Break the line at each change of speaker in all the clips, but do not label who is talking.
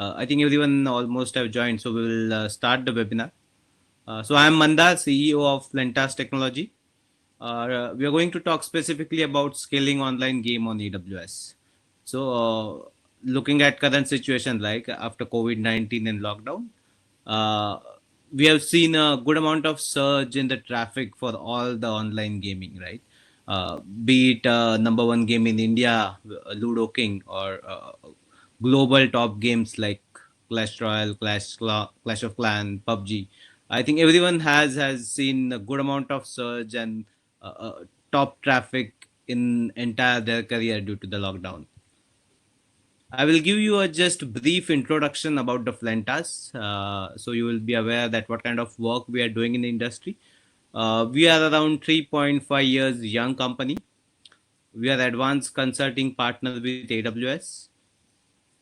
I think everyone almost have joined, so we will start the webinar. So I am Manda, CEO of Lentas Technology. We are going to talk specifically about scaling online game on AWS. Looking at current situation like after COVID-19 and lockdown, uh, we have seen a good amount of surge in the traffic for all the online gaming, right? Be it number one game in India, Ludo King, or global top games like Clash Royale, Clash of Clan, PUBG. I think everyone has seen a good amount of surge and top traffic in entire their career due to the lockdown. I will give you a just brief introduction about the Flentas, so you will be aware that what kind of work we are doing in the industry. We are around 3.5 years young company. We are advanced consulting partner with AWS.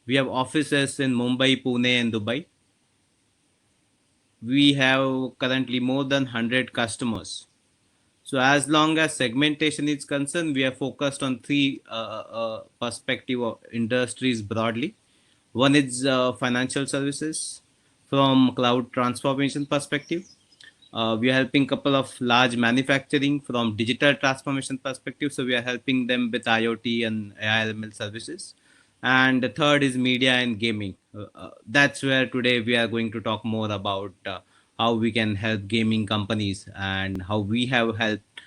We have offices in Mumbai, Pune, and Dubai. We have currently more than 100 customers. So as long as segmentation is concerned, we are focused on three perspective of industries broadly. One is financial services from cloud transformation perspective. We are helping couple of large manufacturing from digital transformation perspective. So we are helping them with IoT and AIML services. And the third is media and gaming. That's where today we are going to talk more about how we can help gaming companies and how we have helped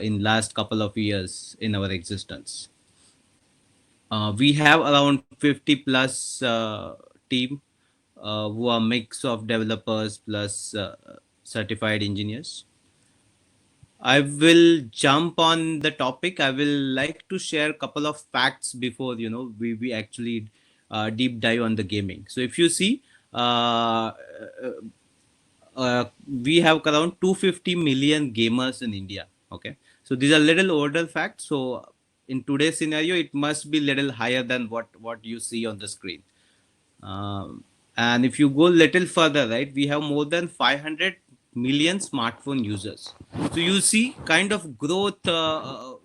in last couple of years in our existence. We have around 50 plus team who are mix of developers plus certified engineers. I will jump on the topic. I will like to share a couple of facts before we actually deep dive on the gaming. So if you see, we have around 250 million gamers in India. Okay, so these are little older facts. So in today's scenario, it must be little higher than what you see on the screen. And if you go little further, right, we have more than 500 million smartphone users. So you see kind of growth the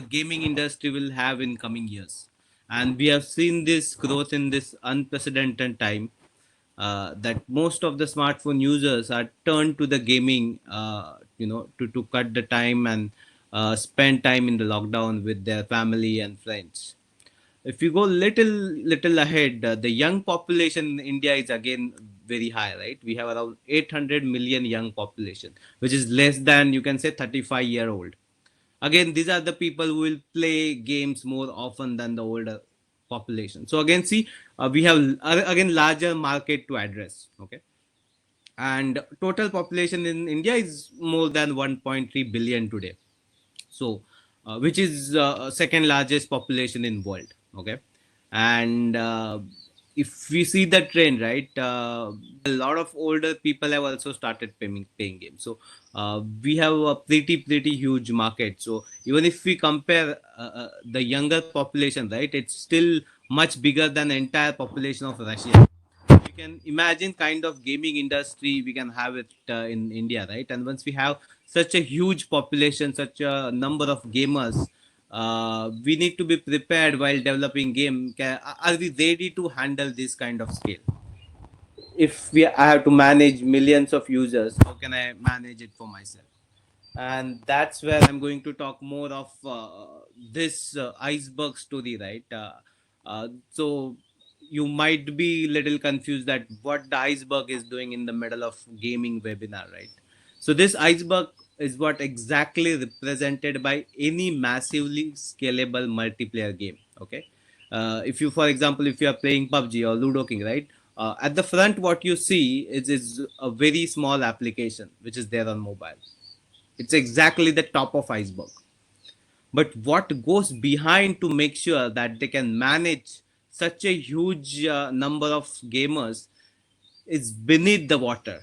gaming industry will have in coming years. And we have seen this growth in this unprecedented time that most of the smartphone users are turned to the gaming, to cut the time and spend time in the lockdown with their family and friends. If you go little ahead, the young population in India is again very high, right? We have around 800 million young population, which is less than, you can say, 35-year-old. Again, these are the people who will play games more often than the older population. So again, see, we have again larger market to address. Okay, and total population in India is more than 1.3 billion today. So which is second largest population in world. Okay, and if we see the trend, right, a lot of older people have also started paying games. So we have a pretty huge market. So even if we compare the younger population, right, it's still much bigger than the entire population of Russia. You can imagine kind of gaming industry we can have it in India, right? And once we have such a huge population, such a number of gamers, we need to be prepared while developing game. Are we ready to handle this kind of scale? If I have to manage millions of users, how can I manage it for myself? And that's where I'm going to talk more of this iceberg story, right? So you might be a little confused that what the iceberg is doing in the middle of gaming webinar, right? So this iceberg is what exactly represented by any massively scalable multiplayer game. Okay, if you, for example, if you are playing PUBG or Ludo King, right? At the front, what you see is a very small application which is there on mobile. It's exactly the top of iceberg. But what goes behind to make sure that they can manage such a huge number of gamers is beneath the water,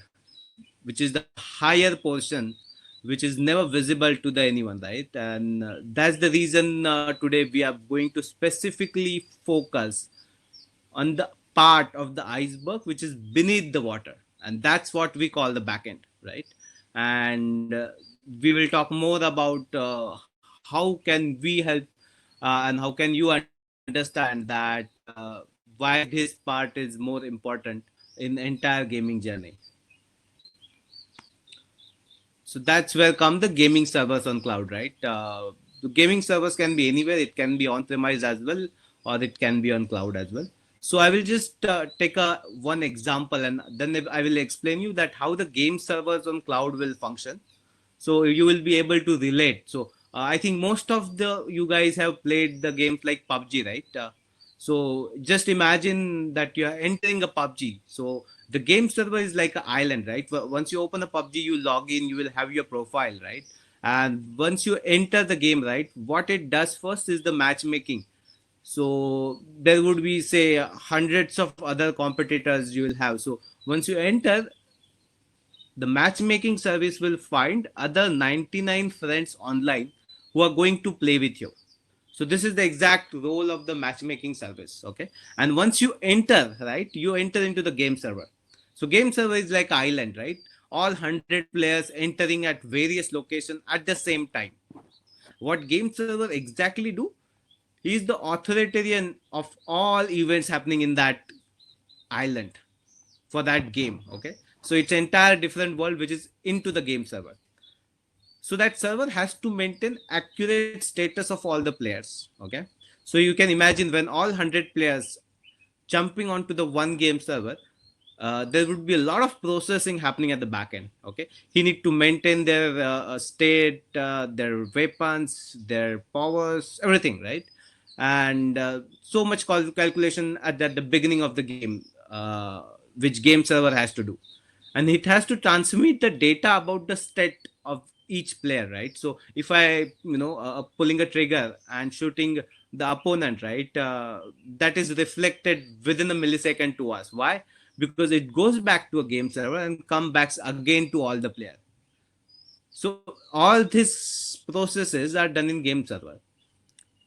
which is the higher portion, which is never visible to the anyone, right? And that's the reason today we are going to specifically focus on the part of the iceberg which is beneath the water, and that's what we call the backend, right? And we will talk more about how can we help and how can you understand that what why this part is more important in the entire gaming journey. So that's where come the gaming servers on cloud, right? The gaming servers can be anywhere. It can be on premise as well, or it can be on cloud as well. So I will just take a one example, and then I will explain you that how the game servers on cloud will function. So you will be able to relate. So I think most of the you guys have played the games like PUBG, right? So just imagine that you are entering a PUBG. So the game server is like an island, right? Once you open a PUBG, you log in, you will have your profile, right? And once you enter the game, right, what it does first is the matchmaking. So there would be say hundreds of other competitors you will have. So once you enter, the matchmaking service will find other 99 friends online who are going to play with you. So this is the exact role of the matchmaking service. Okay. And once you enter, right, you enter into the game server. So game server is like island, right? All 100 players entering at various locations at the same time. What game server exactly do? He is the authoritarian of all events happening in that island for that game. Okay. So it's entire different world which is into the game server. So that server has to maintain accurate status of all the players. Okay. So you can imagine when all 100 players jumping onto the one game server, there would be a lot of processing happening at the back end. Okay, he need to maintain their state, their weapons, their powers, everything, right? And so much calculation at the beginning of the game, which game server has to do, and it has to transmit the data about the state of each player, right? So if I pulling a trigger and shooting the opponent, right, that is reflected within a millisecond to us. Why? Because it goes back to a game server and come back again to all the player. So all these processes are done in game server.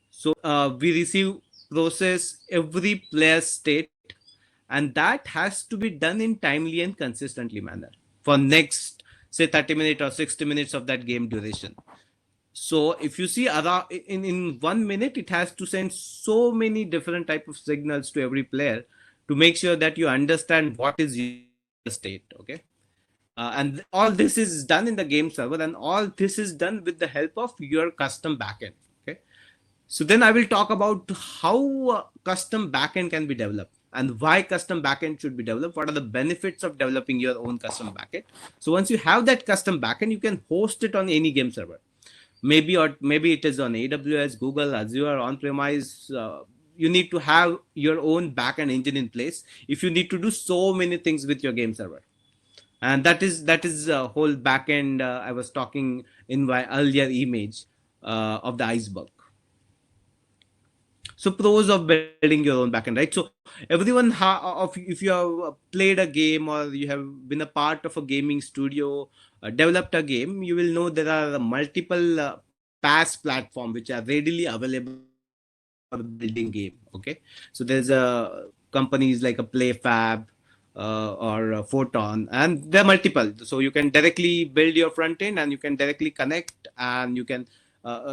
So we receive process every player's state, and that has to be done in timely and consistently manner for next say 30 minutes or 60 minutes of that game duration. So if you see around in 1 minute, it has to send so many different type of signals to every player to make sure that you understand what is your state. Okay. And all this is done in the game server, and all this is done with the help of your custom backend. Okay. So then I will talk about how custom backend can be developed and why custom backend should be developed. What are the benefits of developing your own custom backend? So once you have that custom backend, you can host it on any game server. Maybe it is on AWS, Google, Azure, on premise. You need to have your own backend engine in place if you need to do so many things with your game server. And that is a whole backend I was talking in my earlier image of the iceberg. So pros of building your own backend, right? So everyone if you have played a game or you have been a part of a gaming studio, developed a game, you will know there are multiple PaaS platform which are readily available for building game. Okay, so there's companies like a PlayFab or Photon, and there are multiple. So you can directly build your front end, and you can directly connect, and you can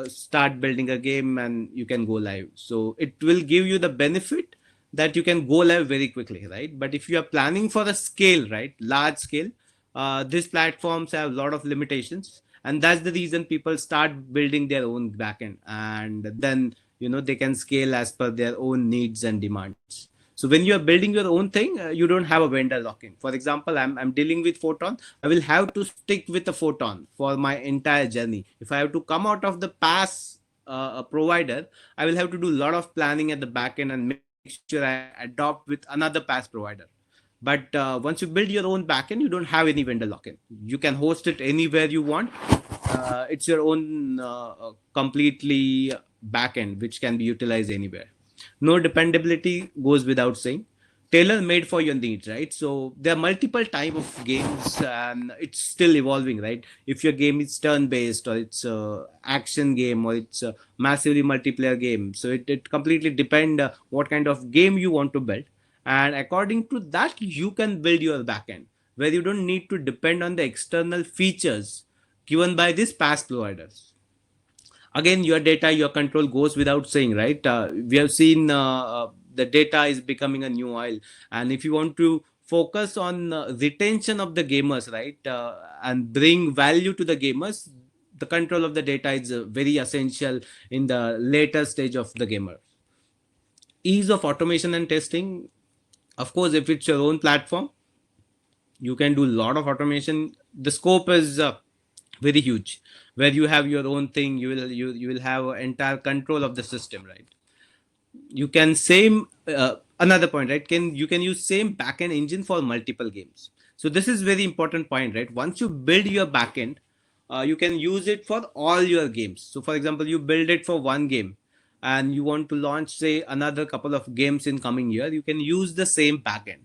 start building a game, and you can go live. So it will give you the benefit that you can go live very quickly, right? But if you are planning for a scale, right, large scale, these platforms have a lot of limitations, and that's the reason people start building their own backend, and then they can scale as per their own needs and demands. So when you are building your own thing, you don't have a vendor lock-in. For example, I'm dealing with Photon. I will have to stick with the Photon for my entire journey. If I have to come out of the PaaS provider, I will have to do a lot of planning at the back end and make sure I adopt with another PaaS provider. But once you build your own backend, you don't have any vendor lock-in. You can host it anywhere you want. It's your own completely backend, which can be utilized anywhere. No dependability goes without saying. Tailor made for your needs, right? So there are multiple type of games, and it's still evolving, right? If your game is turn based, or it's a action game, or it's a massively multiplayer game, so it completely depend what kind of game you want to build, and according to that you can build your backend where you don't need to depend on the external features given by these PaaS providers. Again, your data, your control goes without saying, right? We have seen the data is becoming a new oil. And if you want to focus on retention of the gamers, right, and bring value to the gamers, the control of the data is very essential in the later stage of the gamer. Ease of automation and testing. Of course, if it's your own platform, you can do a lot of automation. The scope is very huge. Where you have your own thing, you will have entire control of the system, right? You can same another point, right? Can you can use same backend engine for multiple games. So this is very important point, right? Once you build your backend, you can use it for all your games. So for example, you build it for one game and you want to launch say another couple of games in coming year, you can use the same backend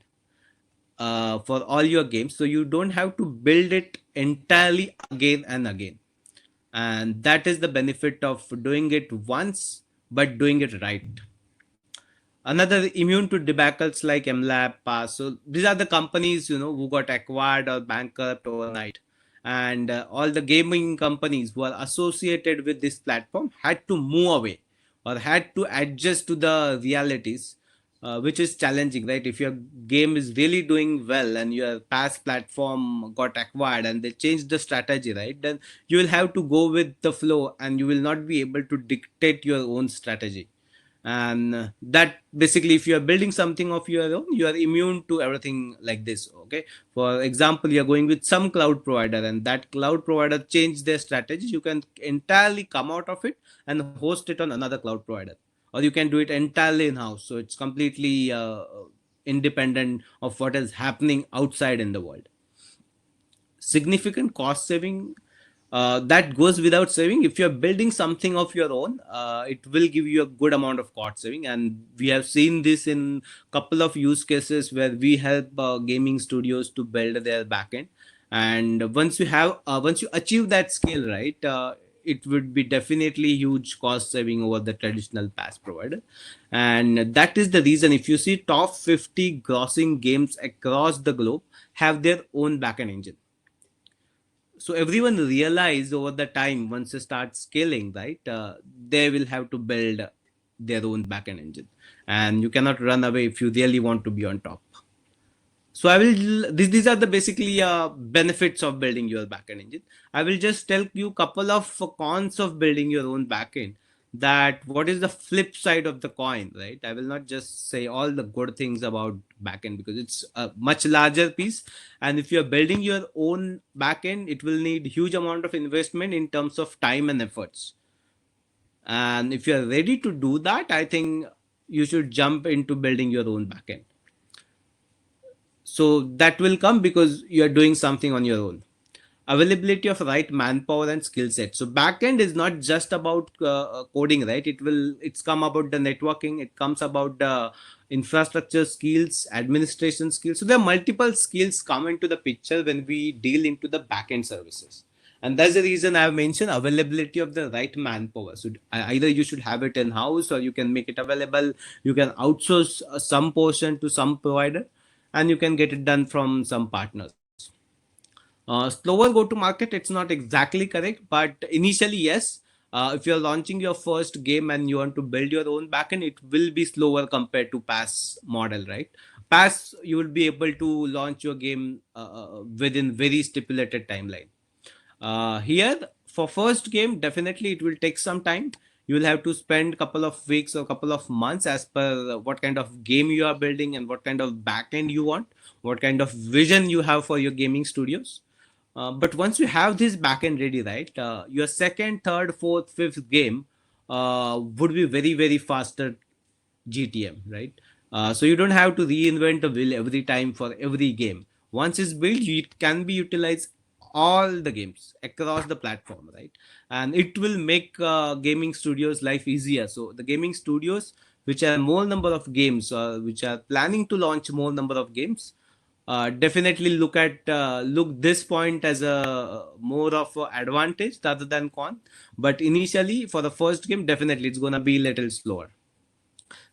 for all your games, so you don't have to build it entirely again and again. And that is the benefit of doing it once but doing it right. Another immune to debacles like MLab, Pass. So these are the companies who got acquired or bankrupt overnight, and all the gaming companies who are associated with this platform had to move away or had to adjust to the realities, which is challenging, right? If your game is really doing well and your past platform got acquired and they changed the strategy, right, then you will have to go with the flow and you will not be able to dictate your own strategy. And that basically, if you are building something of your own, you are immune to everything like this. Okay, for example, you are going with some cloud provider and that cloud provider changed their strategy, you can entirely come out of it and host it on another cloud provider, or you can do it entirely in house, so it's completely independent of what is happening outside in the world. Significant cost saving, that goes without saving. If you're building something of your own, it will give you a good amount of cost saving, and we have seen this in couple of use cases where we help gaming studios to build their backend. And once you achieve that scale, right, it would be definitely huge cost saving over the traditional pass provider. And that is the reason, if you see top 50 grossing games across the globe have their own backend engine. So everyone realize over the time, once they start scaling, right, they will have to build their own backend engine, and you cannot run away if you really want to be on top. So I will these are the basically benefits of building your backend engine. I will just tell you couple of cons of building your own backend. That what is the flip side of the coin, right? I will not just say all the good things about backend because it's a much larger piece. And if you are building your own backend, it will need huge amount of investment in terms of time and efforts. And if you are ready to do that, I think you should jump into building your own backend. So that will come because you are doing something on your own. Availability of right manpower and skill set. So backend is not just about coding, right? It's come about the networking, it comes about the infrastructure skills, administration skills. So there are multiple skills come into the picture when we deal into the backend services. And that's the reason I have mentioned availability of the right manpower. So either you should have it in house or you can make it available. You can outsource some portion to some provider and you can get it done from some partners. Slower go to market, it's not exactly correct, but initially, yes. If you're launching your first game and you want to build your own backend, it will be slower compared to pass model, right? Pass, you will be able to launch your game within very stipulated timeline. Here, for first game, definitely it will take some time. You will have to spend couple of weeks or couple of months as per what kind of game you are building and what kind of backend you want, what kind of vision you have for your gaming studios. But once you have this backend ready, right, your second, third, fourth, fifth game would be very, very faster GTM, right? So you don't have to reinvent the wheel every time for every game. Once it's built, it can be utilized all the games across the platform, right? And it will make gaming studios life easier. So the gaming studios which are more number of games, which are planning to launch more number of games, definitely look this point as a more of a advantage rather than con. But initially for the first game, definitely it's gonna be a little slower.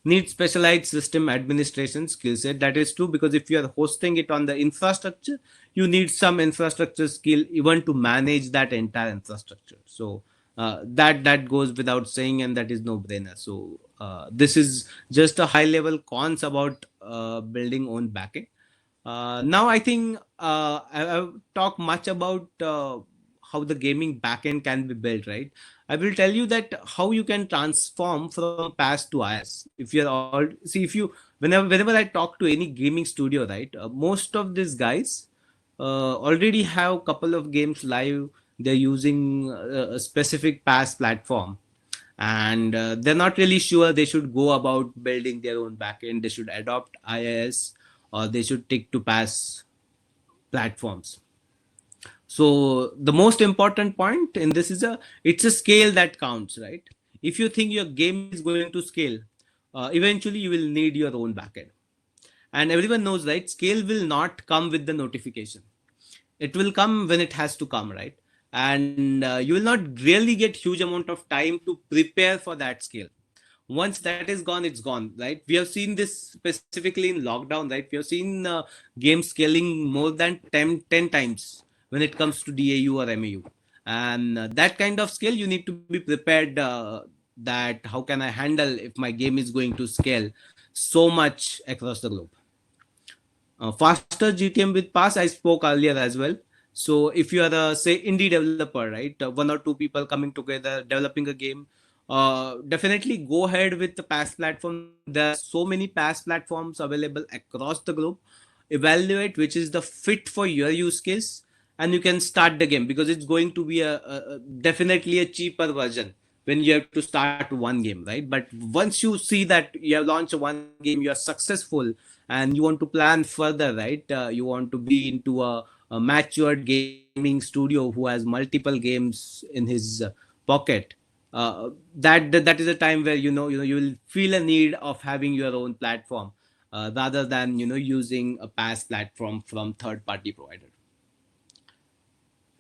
Need specialized system administration skill set. That is true, because if you are hosting it on the infrastructure, you need some infrastructure skill even to manage that entire infrastructure. So that goes without saying, and that is no brainer. So This is just a high level cons about building own backend. Now I think I've talked much about how the gaming backend can be built, right? I will tell you that how you can transform from PaaS to IaaS. If you're all see, if you whenever I talk to any gaming studio, right, most of these guys already have couple of games live. They're using a specific PaaS platform, and they're not really sure they should go about building their own backend. They should adopt IaaS or they should take to PaaS platforms. So the most important point in this is it's a scale that counts, right? If you think your game is going to scale, eventually you will need your own backend. And everyone knows, right, scale will not come with the notification. It will come when it has to come, right? And you will not really get huge amount of time to prepare for that scale. Once that is gone, it's gone, right? We have seen this specifically in lockdown, right? We have seen games scaling more than 10 times when it comes to DAU or MAU. And that kind of scale, you need to be prepared, that how can I handle if my game is going to scale so much across the globe. Faster GTM with pass, I spoke earlier as well. So if you are a say indie developer, right, one or two people coming together developing a game, definitely go ahead with the pass platform. There are so many pass platforms available across the globe. Evaluate which is the fit for your use case, and you can start the game, because it's going to be a definitely a cheaper version when you have to start one game, right? But once you see that you have launched one game, you are successful, and you want to plan further, right? You want to be into a matured gaming studio who has multiple games in his pocket. That is a time where you will feel a need of having your own platform, rather than using a pass platform from third party provider.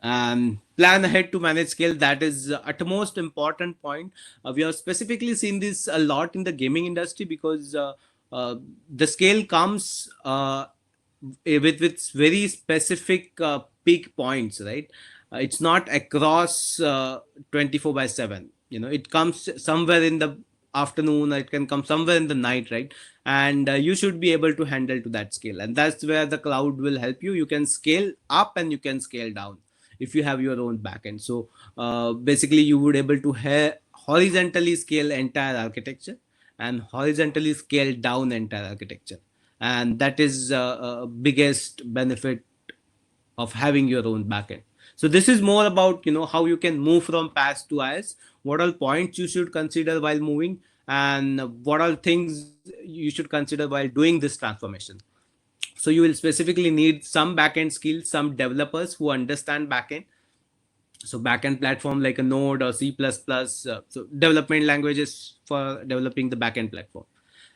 And plan ahead to manage scale, that is utmost important point. We have specifically seen this a lot in the gaming industry, because the scale comes with very specific peak points, right? It's not across 24 by 7. It comes somewhere in the afternoon, or it can come somewhere in the night, right? And you should be able to handle to that scale, and that's where the cloud will help you. You can scale up and you can scale down if you have your own backend. So basically you would able to horizontally scale entire architecture and horizontally scale down entire architecture, and that is biggest benefit of having your own backend. So this is more about how you can move from PaaS to IaaS, what all points you should consider while moving, and what all things you should consider while doing this transformation. So you will specifically need some backend skills, some developers who understand backend. So backend platform like a Node or C++, so development languages for developing the backend platform,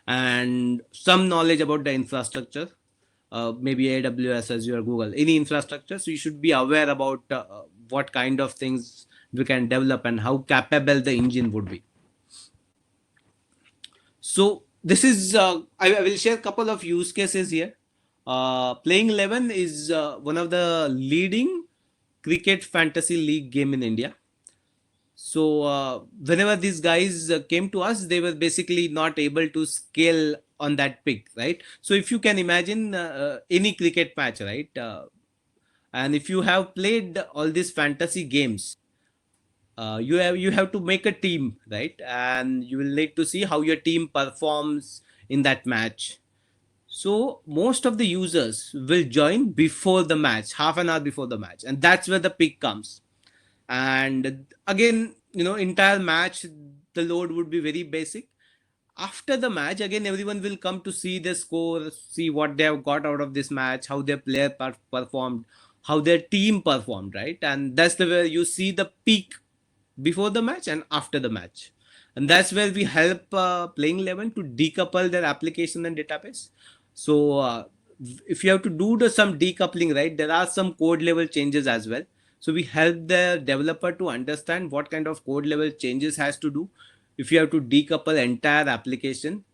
and some knowledge about the infrastructure, maybe AWS, Azure, Google, any infrastructure. So you should be aware about what kind of things we can develop and how capable the engine would be. So this is I will share a couple of use cases here. Playing 11 is one of the leading cricket fantasy league game in India. So whenever these guys came to us, they were basically not able to scale on that pick, right? So if you can imagine any cricket match, right? And if you have played all these fantasy games, you have to make a team, right? And you will need to see how your team performs in that match. So most of the users will join before the match, half an hour before the match, and that's where the pick comes. And again, entire match, the load would be very basic. After the match, again, everyone will come to see the score, see what they have got out of this match, how their player performed, how their team performed, right? And that's the way you see the peak before the match and after the match. And that's where we help playing 11 to decouple their application and database. So if you have to do some decoupling, right, there are some code level changes as well. So we help the developer to understand what kind of code level changes has to do. If you have to decouple entire application,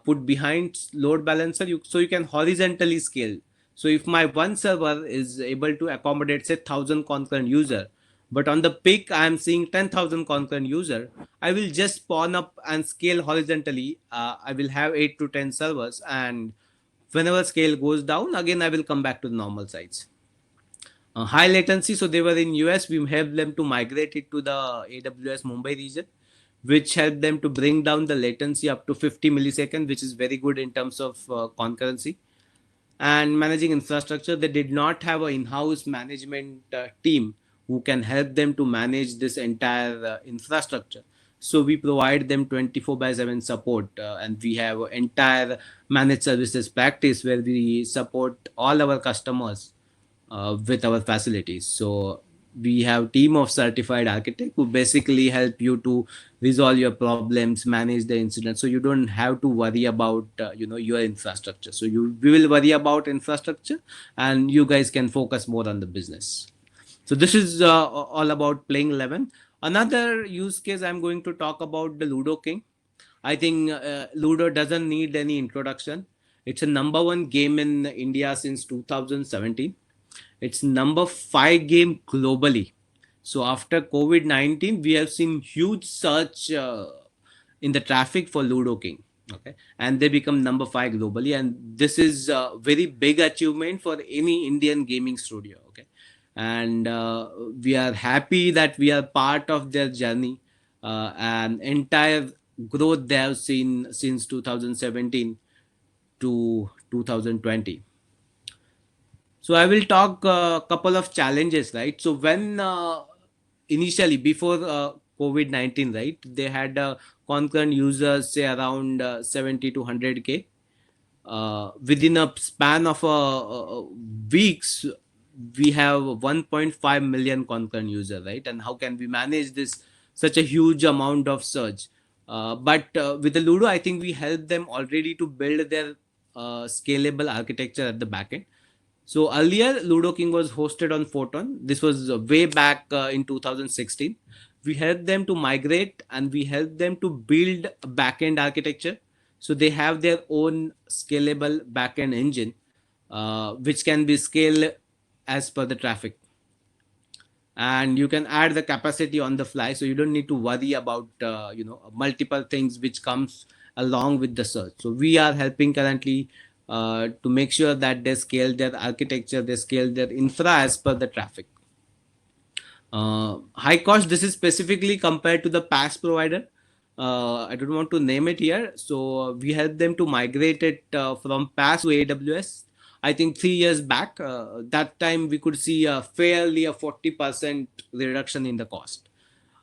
put behind load balancer, so you can horizontally scale. So if my one server is able to accommodate say 1,000 concurrent user, But on the peak, I am seeing 10,000 concurrent user. I will just spawn up and scale horizontally. I will have 8 to 10 servers, and whenever scale goes down, again I will come back to the normal size. High latency, so they were in US. We helped them to migrate it to the AWS Mumbai region, which helped them to bring down the latency up to 50 milliseconds, which is very good in terms of concurrency. And managing infrastructure, they did not have an in-house management team who can help them to manage this entire infrastructure. So we provide them 24 by 7 support, and we have an entire managed services practice where we support all our customers with our facilities. So we have team of certified architect who basically help you to resolve your problems, manage the incidents, so you don't have to worry about your infrastructure. So we will worry about infrastructure, and you guys can focus more on the business. So this is all about playing 11. Another use case I'm going to talk about, the Ludo King. I think Ludo doesn't need any introduction. It's a number one game in India since 2017. It's number 5 game globally. So after COVID-19, we have seen huge surge in the traffic for Ludo King. Okay, and they become number 5 globally, and this is a very big achievement for any Indian gaming studio. Okay, and we are happy that we are part of their journey, and entire growth they have seen since 2017 to 2020. So I will talk a couple of challenges, right? So when initially before COVID-19, right, they had concurrent users say around 70 to 100K. Within a span of weeks, we have 1.5 million concurrent users, right? And how can we manage this such a huge amount of surge? But with the Ludo, I think we help them already to build their scalable architecture at the backend. So earlier, Ludo King was hosted on Photon. This was way back in 2016. We helped them to migrate, and we helped them to build a backend architecture. So they have their own scalable backend engine, which can be scaled as per the traffic. And you can add the capacity on the fly, so you don't need to worry about multiple things which comes along with the search. So we are helping currently to make sure that they scale their architecture, they scale their infra as per the traffic. High cost, this is specifically compared to the PaaS provider. I don't want to name it here. So we help them to migrate it from PaaS to AWS. I think 3 years back, that time we could see a 40% reduction in the cost.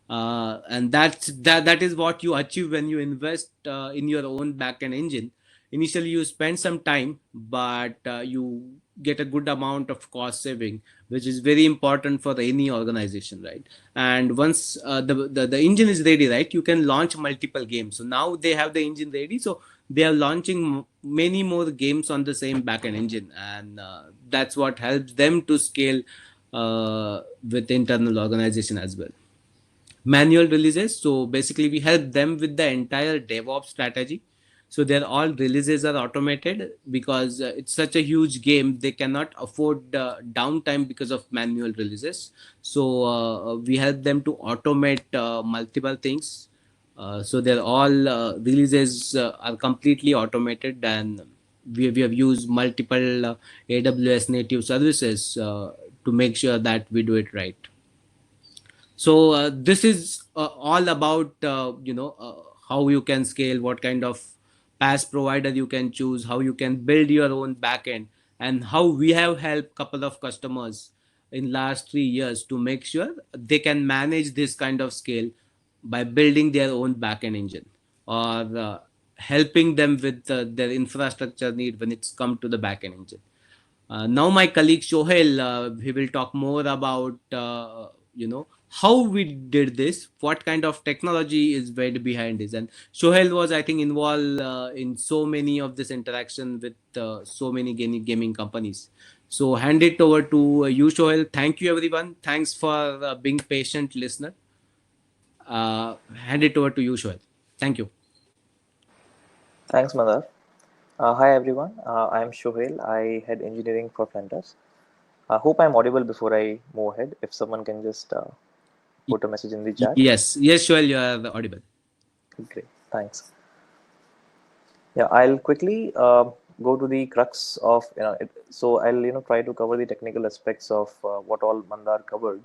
And that is what you achieve when you invest in your own backend engine. Initially you spend some time, but you get a good amount of cost saving, which is very important for any organization, right? And once the engine is ready, right, you can launch multiple games. So now they have the engine ready, so they are launching many more games on the same backend engine, and that's what helps them to scale with internal organization as well. Manual releases, so basically we help them with the entire DevOps strategy. So their all releases are automated because it's such a huge game, they cannot afford downtime because of manual releases. So we help them to automate multiple things. So their all releases are completely automated, and we have used multiple AWS native services to make sure that we do it right. So this is all about how you can scale, what kind of PaaS provider you can choose, how you can build your own backend, and how we have helped couple of customers in last 3 years to make sure they can manage this kind of scale by building their own backend engine, or helping them with their infrastructure need when it's come to the backend engine. Now my colleague Shohel, he will talk more about how we did this, what kind of technology is behind this. And Shohel was, I think, involved in so many of this interaction with so many gaming companies. So hand it over to you, Shohel. Thank you, everyone. Thanks for being patient listener. Hand it over to you, Shohel. Thank you.
Thanks, Madar. Hi, everyone. I am Shohail. I head engineering for Fentas. I hope I'm audible before I move ahead. If someone can just put a message in the chat.
Yes, sure, you are audible.
Great, thanks. Yeah, I'll quickly go to the crux of so I'll try to cover the technical aspects of what all Mandar covered.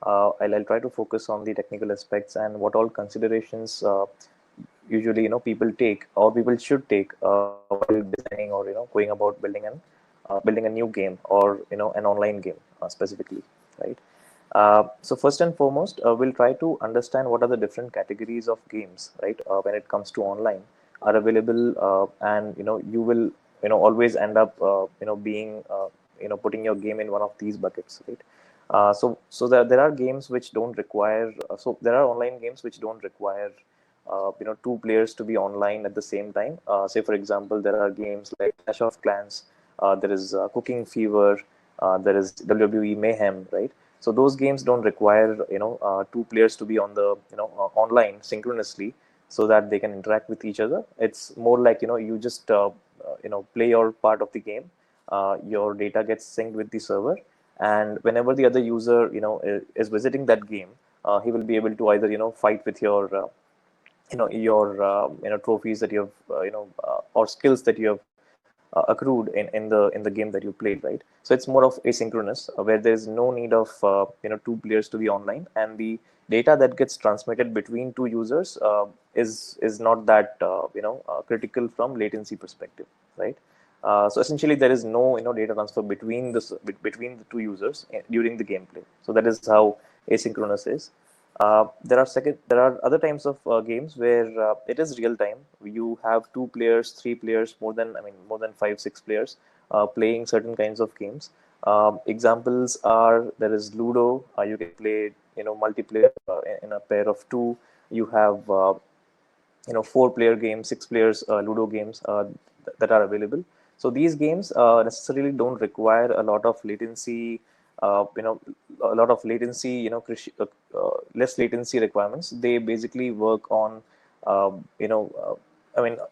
I'll try to focus on the technical aspects and what all considerations usually people take or people should take while designing or going about building a new game or an online game specifically, right? So first and foremost, we'll try to understand what are the different categories of games, right? When it comes to online, are available, and you will always end up being putting your game in one of these buckets, right? So there are games which don't require. So there are online games which don't require two players to be online at the same time. Say for example, there are games like Clash of Clans, there is Cooking Fever, there is WWE Mayhem, right? So those games don't require two players to be on the online synchronously so that they can interact with each other. It's more like you just play your part of the game. Your data gets synced with the server, and whenever the other user is visiting that game, he will be able to either fight with your trophies that you have or skills that you have accrued in the game that you played, right? So it's more of asynchronous, where there's no need of two players to be online, and the data that gets transmitted between two users is not that critical from latency perspective, right? So essentially there is no data transfer between the two users during the gameplay. So that is how asynchronous is. There are other types of games where it is real time. You have two players, three players, more than five, six players playing certain kinds of games. Examples are there is Ludo. You can play multiplayer in a pair of two. You have four-player games, six players Ludo games that are available. So these games necessarily don't require a lot of latency, uh, you know a lot of latency, less latency requirements. They basically work on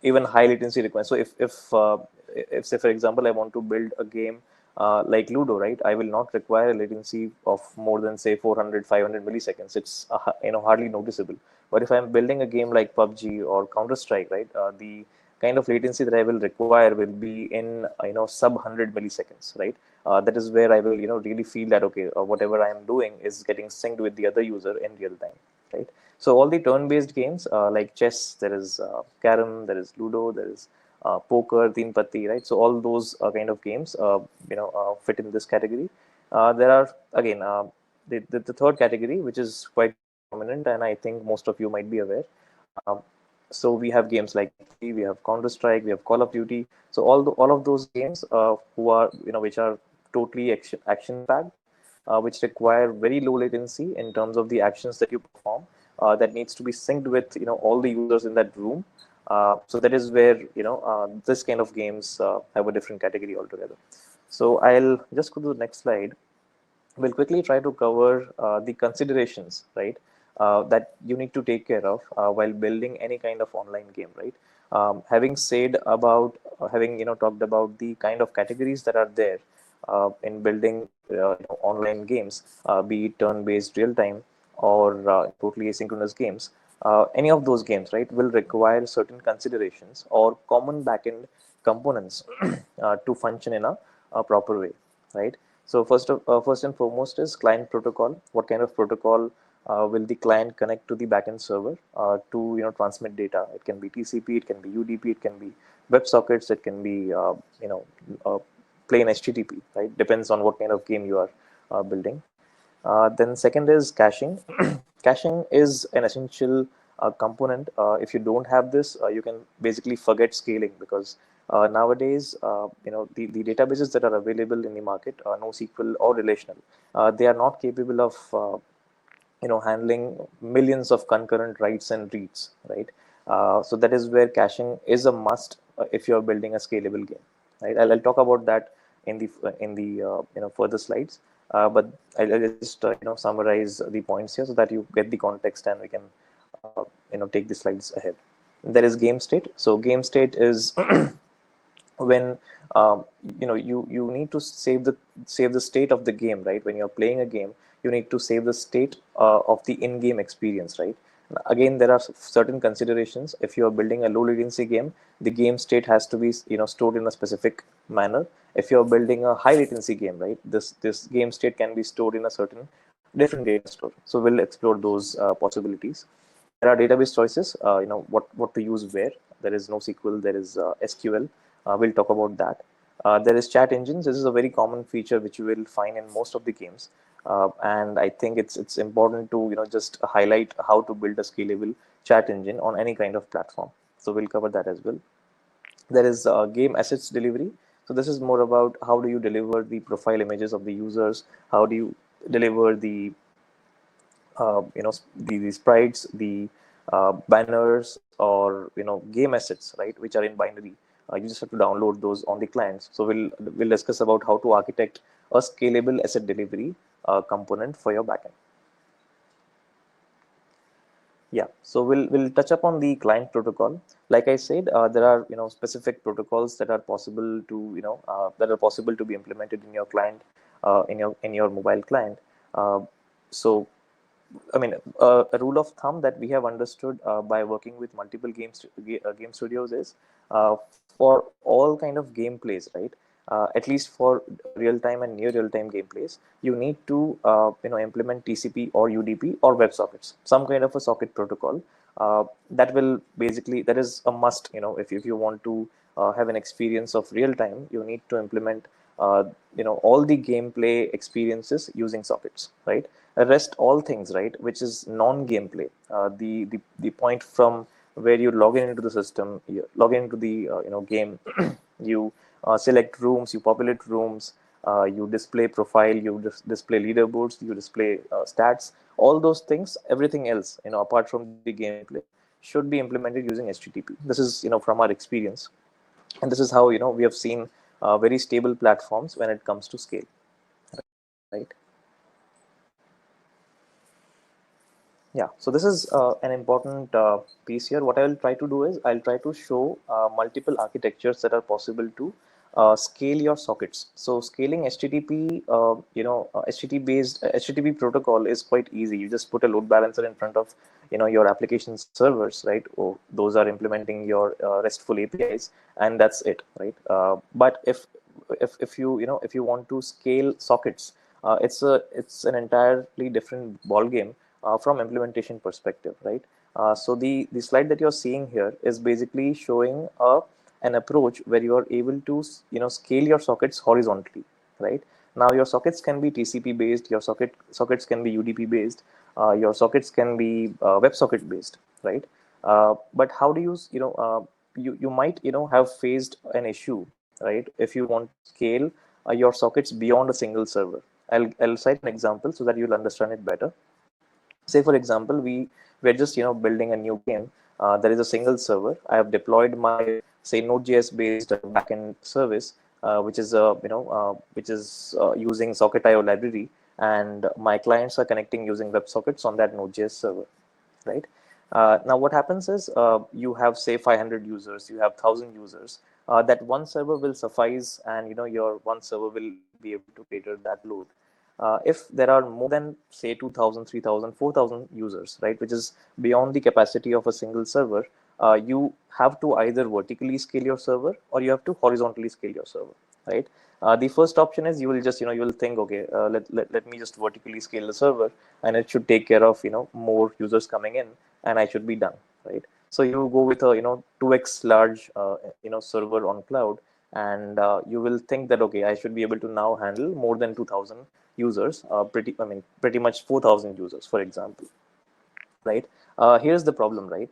even high latency requirements. So if say for example I want to build a game like Ludo, right? I will not require a latency of more than say 400, 500 milliseconds. It's hardly noticeable. But if I'm building a game like PUBG or Counter Strike, right, the kind of latency that I will require will be in sub 100 milliseconds, right? That is where I will really feel that okay, whatever I am doing is getting synced with the other user in real time, right? So all the turn-based games like chess, there is carom, there is Ludo, there is poker, teen patti, right? So all those kind of games fit in this category. There are again the third category, which is quite prominent, and I think most of you might be aware. Um, so we have games like PUBG, we have Counter Strike, we have Call of Duty. So all of those games who are which are totally action packed, which require very low latency in terms of the actions that you perform. That needs to be synced with all the users in that room. So that is where this kind of games have a different category altogether. So I'll just go to the next slide. We'll quickly try to cover the considerations, right, that you need to take care of while building any kind of online game, right? Having said about having talked about the kind of categories that are there in building online games, be it turn-based real-time or totally asynchronous games, any of those games, right, will require certain considerations or common backend components to function in a proper way, right? So first and foremost is client protocol. What kind of protocol will the client connect to the backend server to transmit data? It can be TCP, it can be UDP, it can be WebSockets, it can be uh, plain HTTP. Right, depends on what kind of game you are building. Then second is caching. Caching is an essential component. If you don't have this, you can basically forget scaling because nowadays, the databases that are available in the market, NoSQL or relational, they are not capable of handling millions of concurrent writes and reads, right? So that is where caching is a must if you're building a scalable game, right? I'll talk about that in the further slides, but I'll just summarize the points here so that you get the context and we can take the slides ahead. There is game state. So game state is when you need to save the state of the game, right? When you're playing a game, you need to save the state of the in-game experience, right? Again, there are certain considerations. If you are building a low latency game, the game state has to be stored in a specific manner. If you're building a high latency game, right, this game state can be stored in a certain different data store. So we'll explore those possibilities. There are database choices, what to use where. There is NoSQL, there is SQL. We'll talk about that. There is chat engines. This is a very common feature which you will find in most of the games, and I think it's important to just highlight how to build a scalable chat engine on any kind of platform. So we'll cover that as well. There is game assets delivery. So this is more about how do you deliver the profile images of the users, how do you deliver the sprites, the banners, or game assets, right, which are in binary. You just have to download those on the clients. So we'll discuss about how to architect a scalable asset delivery component for your backend. Yeah, so we'll touch upon the client protocol. Like I said, there are specific protocols that are possible to be implemented in your client, in your mobile client. So I mean, a rule of thumb that we have understood by working with multiple game studios is, for all kind of gameplays, right? At least for real time and near real time gameplays, you need to implement TCP or UDP or WebSockets, some kind of a socket protocol. That is a must. If you want to have an experience of real time, you need to implement all the gameplay experiences using sockets, right? Rest all things, right, which is non-gameplay, the point from where you log in into the system, you log into the game, you select rooms, you populate rooms, you display profile, you display leaderboards, you display stats, all those things, everything else apart from the gameplay should be implemented using HTTP. This is from our experience, and this is how we have seen very stable platforms when it comes to scale, right? Yeah, so this is an important piece here. What I will try to do is I'll try to show multiple architectures that are possible to scale your sockets. So scaling HTTP, HTTP protocol is quite easy. You just put a load balancer in front of your application servers, right? Or those are implementing your RESTful APIs, and that's it, right? But if you want to scale sockets, it's an entirely different ball game from implementation perspective, right? So the slide that you're seeing here is basically showing an approach where you are able to scale your sockets horizontally, right? Now your sockets can be TCP based, your sockets can be UDP based, your sockets can be WebSocket based, right? But how do you might have faced an issue, right, if you want to scale your sockets beyond a single server. I'll cite an example so that you'll understand it better. Say for example, we're just building a new game. There is a single server. I have deployed my, say, Node.js based backend service, which is using Socket.io library, and my clients are connecting using WebSockets on that Node.js server, right? Now what happens is, you have, say, 500 users, you have 1,000 users. That one server will suffice, and your one server will be able to cater that load. If there are more than, say, 2,000, 3,000, 4,000 users, right, which is beyond the capacity of a single server, you have to either vertically scale your server or you have to horizontally scale your server, right? The first option is, you will just you will think, okay, let me just vertically scale the server, and it should take care of more users coming in, and I should be done, right? So you go with a 2x large server on cloud, and you will think that, okay, I should be able to now handle more than 2,000 users, pretty much 4,000 users, for example, right? Here's the problem, right?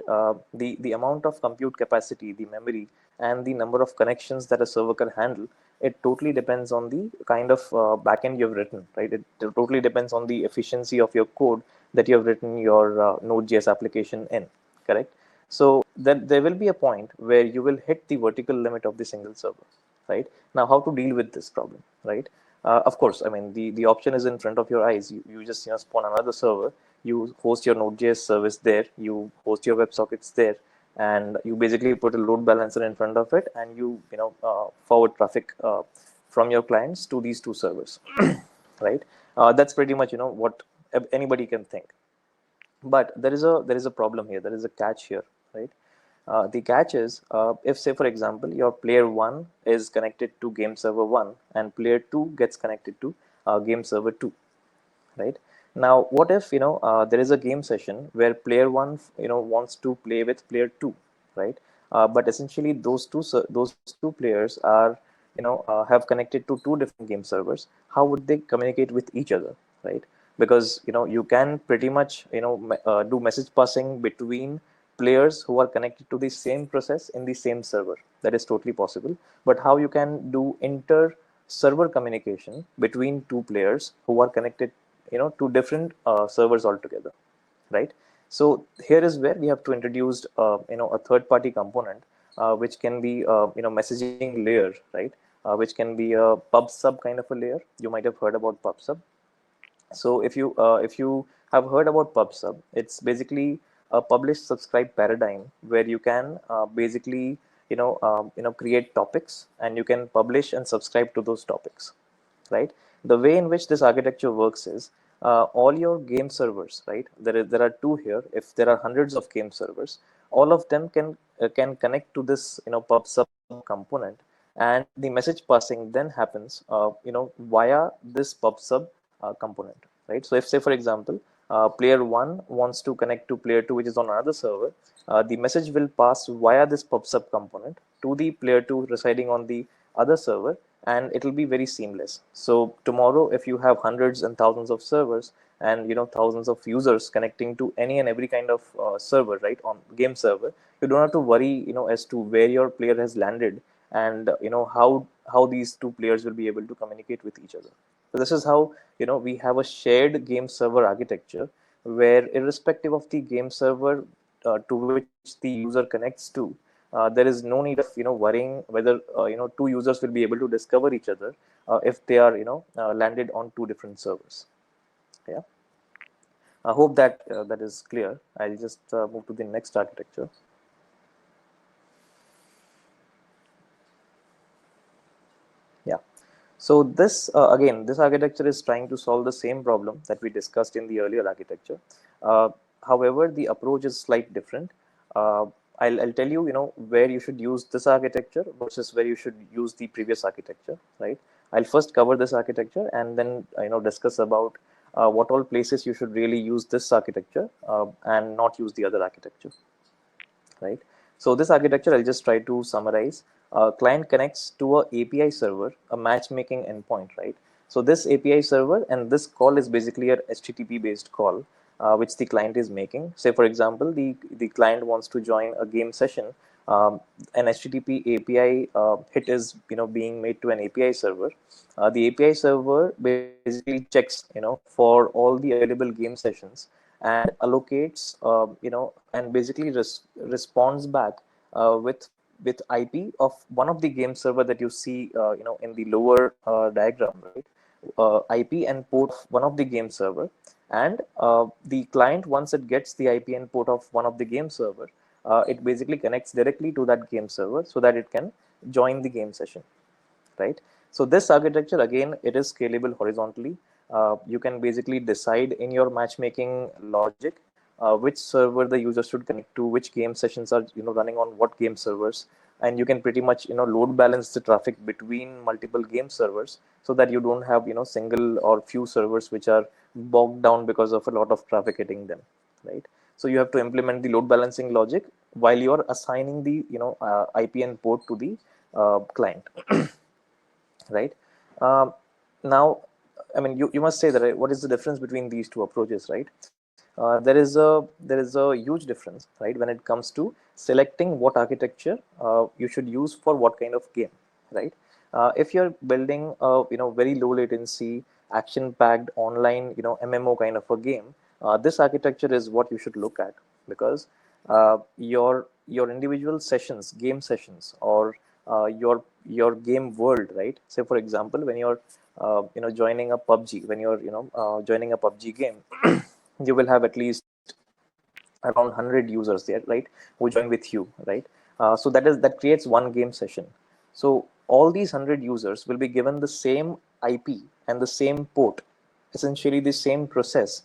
The amount of compute capacity, the memory, and the number of connections that a server can handle, it totally depends on the kind of backend you've written, right? It totally depends on the efficiency of your code that you have written your Node.js application in, correct? So then there will be a point where you will hit the vertical limit of the single server, right? Now, how to deal with this problem, right? Of course, I mean, the option is in front of your eyes. You just spawn another server, you host your Node.js service there, you host your WebSockets there, and you basically put a load balancer in front of it, and forward traffic from your clients to these two servers, right? That's pretty much what anybody can think. But there is a problem here. There is a catch here, right? The catch is, if, say for example, your player one is connected to game server one and player two gets connected to game server two, right? Now, what if there is a game session where player one wants to play with player two, right? But essentially, those two players are have connected to two different game servers. How would they communicate with each other, right? Because you can pretty much do message passing between players who are connected to the same process in the same server. That is totally possible. But how you can do inter server communication between two players who are connected to different servers altogether, right? So here is where we have to introduce a third party component, which can be messaging layer, right? Which can be a pub sub kind of a layer. You might have heard about pub sub. So if you have heard about PubSub, it's basically a publish subscribe paradigm where you can basically create topics, and you can publish and subscribe to those topics, right? The way in which this architecture works is, all your game servers, right? There are two here. If there are hundreds of game servers, all of them can connect to this PubSub component, and the message passing then happens via this PubSub component, right? So if, say for example, player one wants to connect to player two, which is on another server, the message will pass via this PubSub component to the player two residing on the other server, and it will be very seamless. So tomorrow, if you have hundreds and thousands of servers and thousands of users connecting to any and every kind of server, right, on game server, you don't have to worry as to where your player has landed, and how these two players will be able to communicate with each other. So this is how we have a shared game server architecture, where irrespective of the game server to which the user connects to, there is no need of worrying whether two users will be able to discover each other if they are landed on two different servers. Yeah, I hope that that is clear. I'll just move to the next architecture. Yeah. So this again, this architecture is trying to solve the same problem that we discussed in the earlier architecture. Uh, However, the approach is slightly different. Uh, I'll tell you, where you should use this architecture versus where you should use the previous architecture, right? I'll first cover this architecture and then discuss about what all places you should really use this architecture and not use the other architecture, right? So this architecture, I'll just try to summarize. Client connects to a API server, a matchmaking endpoint, right? So this API server and this call is basically a HTTP based call, which the client is making. Say for example, the client wants to join a game session. An HTTP API hit is being made to an API server. The API server basically checks for all the available game sessions and allocates and basically responds back with IP of one of the game server that you see in the lower diagram, right? IP and port of one of the game server, and the client, once it gets the IP and port of one of the game server, it basically connects directly to that game server so that it can join the game session, right? So this architecture, again, it is scalable horizontally. You can basically decide in your matchmaking logic which server the user should connect to, which game sessions are running on what game servers, and you can pretty much load balance the traffic between multiple game servers so that you don't have single or few servers which are bogged down because of a lot of traffic hitting them, right? So you have to implement the load balancing logic while you are assigning the IP and port to the client, right? Um, Now, I mean, you must say that, right? What is the difference between these two approaches, right? There is a huge difference, right, when it comes to selecting what architecture you should use for what kind of game, right? If you're building a very low latency, action packed online MMO kind of a game, this architecture is what you should look at, because your individual sessions, game sessions, or your game world, right? Say for example, when you're joining a PUBG, when you're joining a PUBG game, you will have at least around 100 users there, right, who join with you, right? So that creates one game session. So all these 100 users will be given the same IP and the same port, essentially the same process,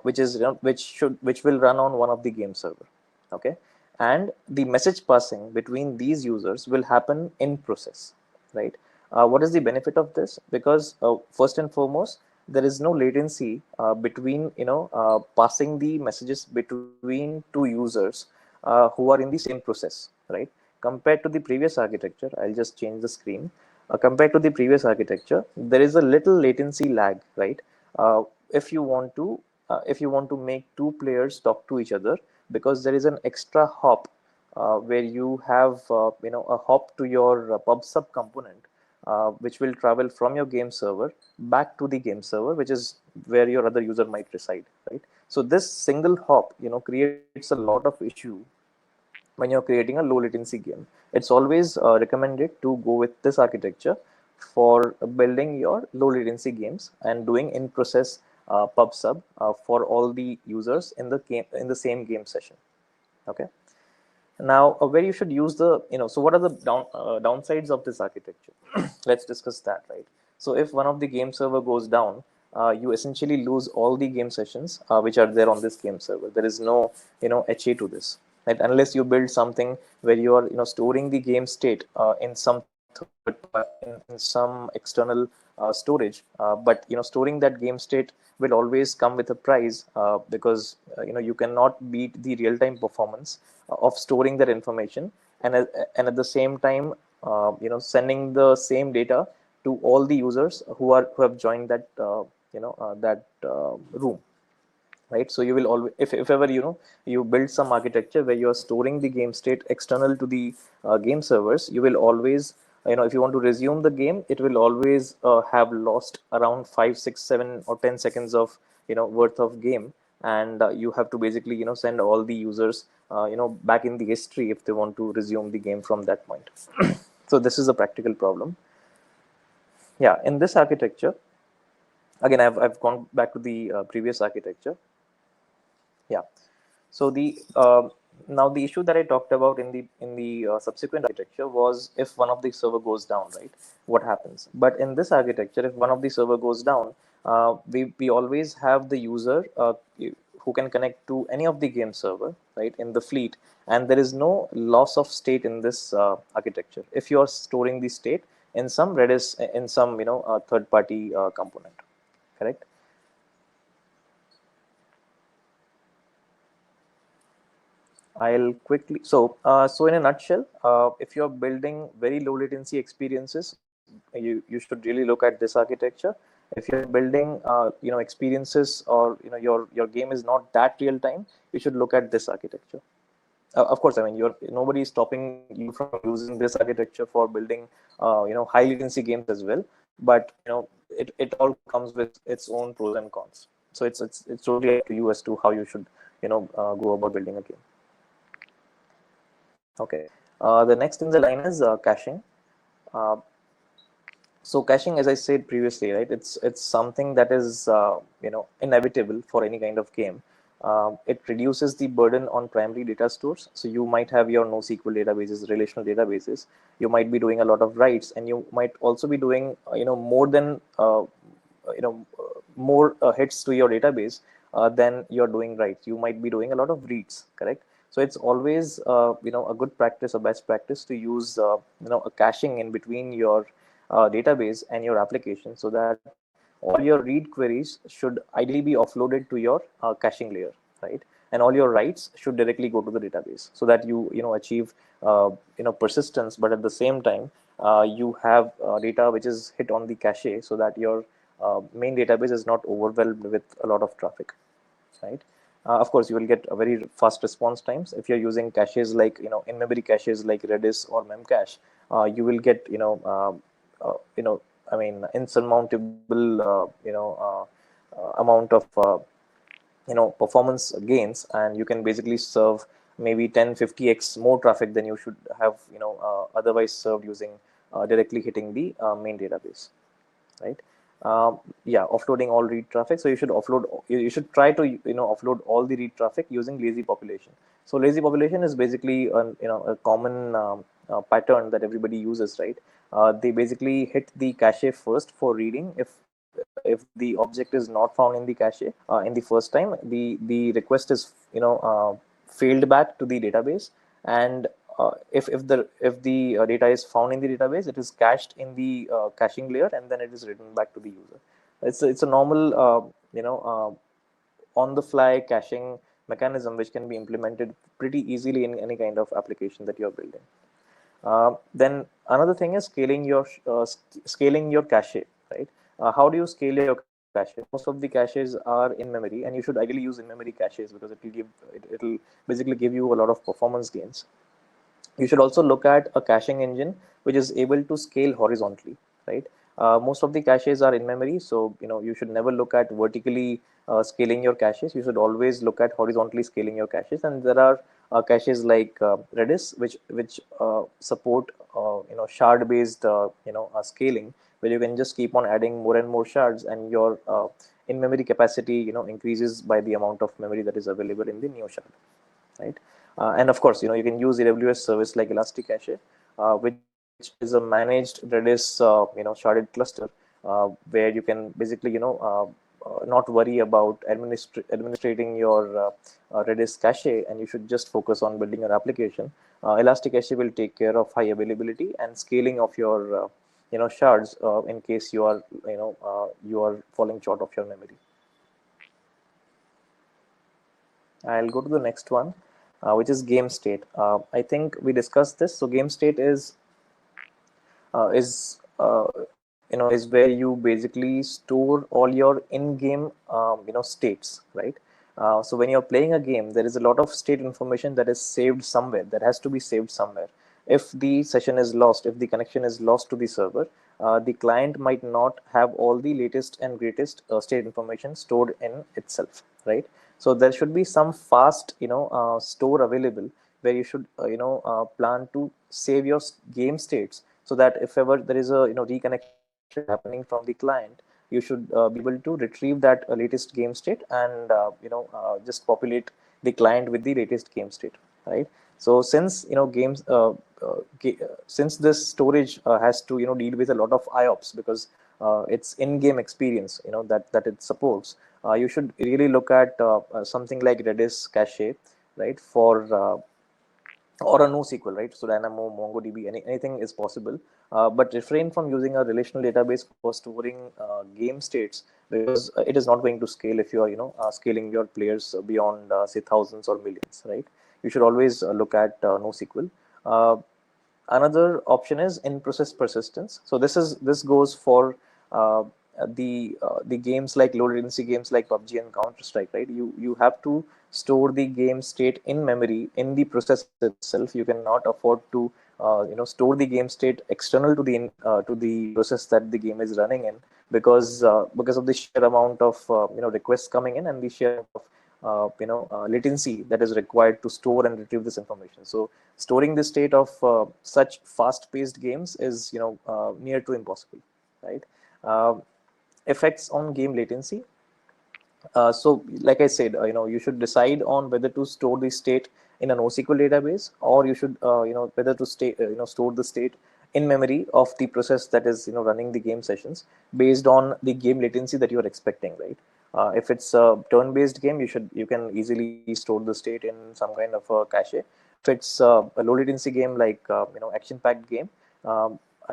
which is, which will run on one of the game server. Okay, and the message passing between these users will happen in process, right? What is the benefit of this? Because first and foremost, there is no latency between, passing the messages between two users who are in the same process, right? Compared to the previous architecture, I'll just change the screen. Compared to the previous architecture, there is a little latency lag, right? uh, if you want to if you want to make two players talk to each other, because there is an extra hop where you have, a hop to your pub sub component, which will travel from your game server back to the game server, which is where your other user might reside, right? So this single hop, creates a lot of issue when you're creating a low latency game. It's always recommended to go with this architecture for building your low latency games and doing in process pub sub for all the users in the game, in the same game session. Okay, now where you should use the, so what are the downsides of this architecture? Let's discuss that, right? So if one of the game server goes down, you essentially lose all the game sessions which are there on this game server. There is no, HA to this, right? Unless you build something where you are, storing the game state in some third part, in some external storage. But storing that game state will always come with a price, because you cannot beat the real-time performance of storing that information, and at the same time, sending the same data to all the users who have joined that, room, right? So you will always, if ever, you build some architecture where you are storing the game state external to the game servers, you will always, if you want to resume the game, it will always have lost around 5 6 7 or 10 seconds of, worth of game. And you have to basically, send all the users, back in the history if they want to resume the game from that point. So this is a practical problem. Yeah, in this architecture, again, I've gone back to the previous architecture. Yeah. So the now the issue that I talked about in the subsequent architecture was if one of the server goes down, right? What happens? But in this architecture, if one of the server goes down, we always have the user who can connect to any of the game server, right, in the fleet, and there is no loss of state in this architecture. If you are storing the state in some Redis, in some, third party component, correct? I'll quickly. So in a nutshell, if you're building very low latency experiences, you should really look at this architecture. If you're building, experiences, or your game is not that real time, you should look at this architecture. Of course, I mean, nobody is stopping you from using this architecture for building, high latency games as well. But it all comes with its own pros and cons. So it's totally up to you as to how you should, go about building a game. Okay. The next in the line is caching. Uh, so caching, as I said previously, right? It's something that is, inevitable for any kind of game. It reduces the burden on primary data stores. So you might have your NoSQL databases, relational databases. You might be doing a lot of writes, and you might also be doing, more than, more hits to your database than you're doing writes. You might be doing a lot of reads, correct? So it's always, a good practice, a best practice to use, a caching in between your database and your application, so that all your read queries should ideally be offloaded to your caching layer, right? And all your writes should directly go to the database, so that you achieve, persistence, but at the same time, you have data which is hit on the cache, so that your main database is not overwhelmed with a lot of traffic, right? Of course, you will get a very fast response times if you're using caches like, in-memory caches like Redis or Memcache. You will get, I mean, insurmountable, amount of, performance gains, and you can basically serve maybe 10 50x more traffic than you should have, otherwise served using directly hitting the main database, right? Yeah, offloading all read traffic. So you should you should try to offload all the read traffic using lazy population. So lazy population is basically a common pattern that everybody uses, right? They basically hit the cache first for reading. If the object is not found in the cache in the first time, the request is failed back to the database. And if the data is found in the database, it is cached in the caching layer, and then it is written back to the user. It's a normal on the fly caching mechanism which can be implemented pretty easily in any kind of application that you're building. Then another thing is scaling your cache, right? How do you scale your cache? Most of the caches are in memory, and you should ideally use in-memory caches because it'll basically give you a lot of performance gains. You should also look at a caching engine which is able to scale horizontally, right? Most of the caches are in memory, so you should never look at vertically scaling your caches. You should always look at horizontally scaling your caches. And there are caches like Redis, which support shard based scaling, where you can just keep on adding more and more shards, and your in memory capacity increases by the amount of memory that is available in the new shard, right? And of course, you can use AWS service like Elastic Cache, which is a managed Redis, sharded cluster, where you can basically, not worry about administrating your Redis cache, and you should just focus on building your application. Elastic Cache will take care of high availability and scaling of your, shards in case you are falling short of your memory. I'll go to the next one, which is game state. I think we discussed this. So game state is where you basically store all your in-game states, right? So when you're playing a game, there is a lot of state information that is saved somewhere, that has to be saved somewhere. If the session is lost, if the connection is lost to the server, the client might not have all the latest and greatest state information stored in itself, right? So there should be some fast store available, where you should plan to save your game states, so that if ever there is a reconnection happening from the client, you should be able to retrieve that latest game state, and just populate the client with the latest game state, right? So since since this storage has to deal with a lot of IOPS, because it's in-game experience that it supports, you should really look at something like Redis cache, right? For or a NoSQL, right? So Dynamo, MongoDB, anything is possible. But refrain from using a relational database for storing game states, because it is not going to scale if you are, scaling your players beyond, say, thousands or millions, right? You should always look at NoSQL. Uh, Another option is in-process persistence. So this goes for uh, the games like low latency games like PUBG and Counter Strike, right? You have to store the game state in memory in the process itself. You cannot afford to store the game state external to the process that the game is running in, because of the sheer amount of requests coming in, and the sheer amount of latency that is required to store and retrieve this information. So storing the state of such fast-paced games is near to impossible, right? Uh, Effects on game latency. So, like I said, you should decide on whether to store the state in a NoSQL database, or you should, whether to store the state in memory of the process that is, running the game sessions, based on the game latency that you are expecting, right? If it's a turn-based game, you can easily store the state in some kind of a cache. If it's a low latency game like action-packed game,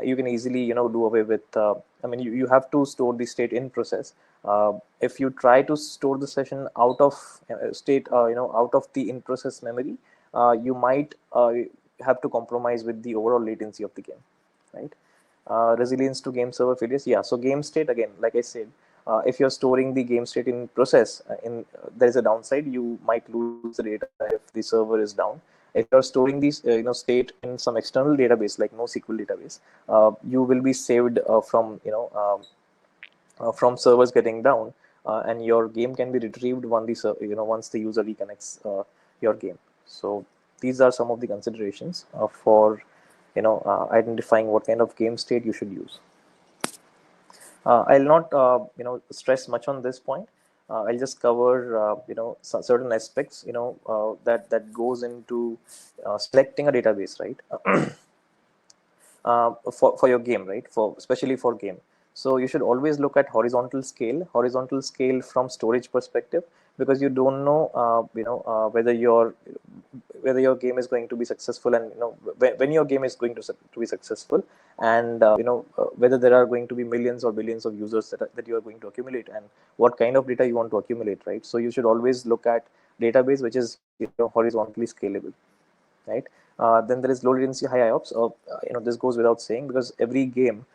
you can easily do away with. I mean, you have to store the state in process. If you try to store the session out of state, out of the in process memory, you might have to compromise with the overall latency of the game, right? Resilience to game server failures. Yeah, so game state, again, like I said, if you're storing the game state in process, there is a downside. You might lose the data if the server is down. If you're storing these state in some external database like NoSQL database, you will be saved from servers getting down, and your game can be retrieved once the user reconnects your game. So these are some of the considerations for identifying what kind of game state you should use. I'll not stress much on this point. I'll just cover certain aspects that goes into selecting a database, right? For your game, right? For especially for game. So you should always look at horizontal scale from storage perspective, because you don't know, whether your game is going to be successful, and when your game is going to be successful, and whether there are going to be millions or billions of users that you are going to accumulate, and what kind of data you want to accumulate, right? So you should always look at database which is horizontally scalable, right? Then there is low latency, high IOPS. This goes without saying, because every game,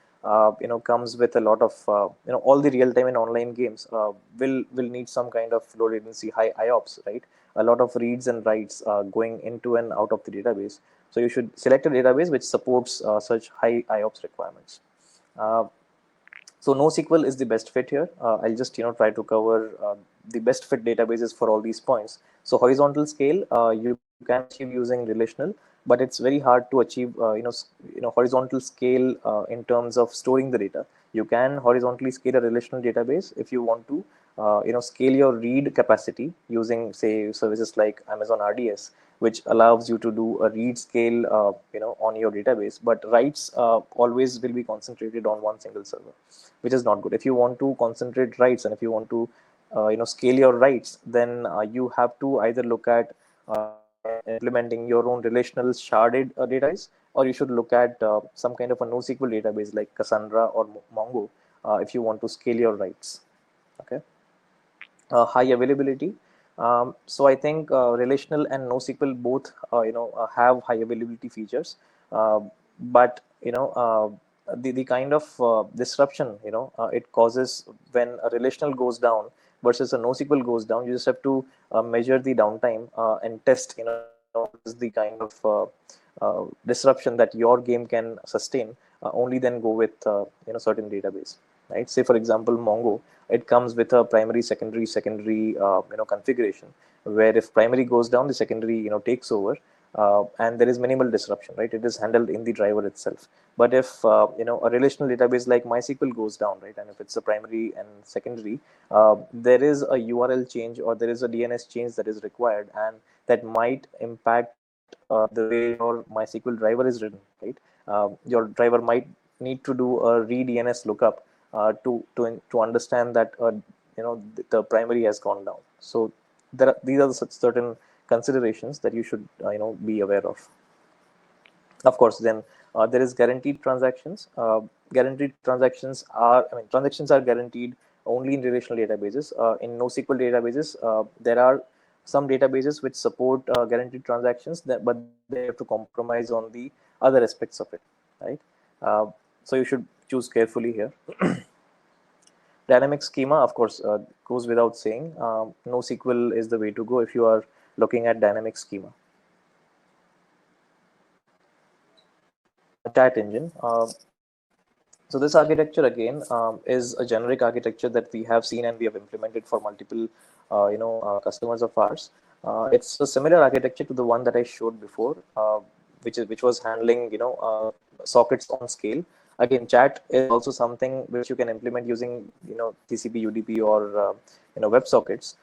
comes with a lot of, all the real time and online games will need some kind of low latency, high IOPS, right? A lot of reads and writes going into and out of the database. So you should select a database which supports such high IOPS requirements. Uh, so NoSQL is the best fit here. I'll just try to cover the best fit databases for all these points. So horizontal scale, you can achieve using relational, but it's very hard to achieve horizontal scale in terms of storing the data. You can horizontally scale a relational database if you want to scale your read capacity using, say, services like Amazon RDS, which allows you to do a read scale on your database, but writes always will be concentrated on one single server, which is not good. If you want to concentrate writes, and if you want to scale your writes, then you have to either look at implementing your own relational sharded database, or you should look at some kind of a NoSQL database like Cassandra or Mongo if you want to scale your writes. Okay. High availability. So I think relational and NoSQL both have high availability features, uh, but the kind of disruption it causes when a relational goes down versus a NoSQL goes down. You just have to measure the downtime and test what is the kind of disruption that your game can sustain. Only then go with certain database, right? Say for example Mongo, it comes with a primary, secondary configuration, where if primary goes down, the secondary takes over, and there is minimal disruption, right? It is handled in the driver itself. But if a relational database like MySQL goes down, right, and if it's a primary and secondary, there is a URL change or there is a DNS change that is required, and that might impact the way your MySQL driver is written, right? Your driver might need to do a re-DNS lookup to understand that the primary has gone down. So these are the such certain considerations that you should be aware of. Of course, then there is guaranteed transactions. Guaranteed transactions are, I mean, transactions are guaranteed only in relational databases. In NoSQL databases, there are some databases which support guaranteed transactions, but then you have to compromise on the other aspects of it, right? Uh, so you should choose carefully here. Dynamic schema, of course, goes without saying. NoSQL is the way to go if you are looking at dynamic schema. Chat engine. So this architecture again is a generic architecture that we have seen and we have implemented for multiple, customers of ours. It's a similar architecture to the one that I showed before, which was handling sockets on scale. Again, chat is also something which you can implement using TCP, UDP, or WebSockets,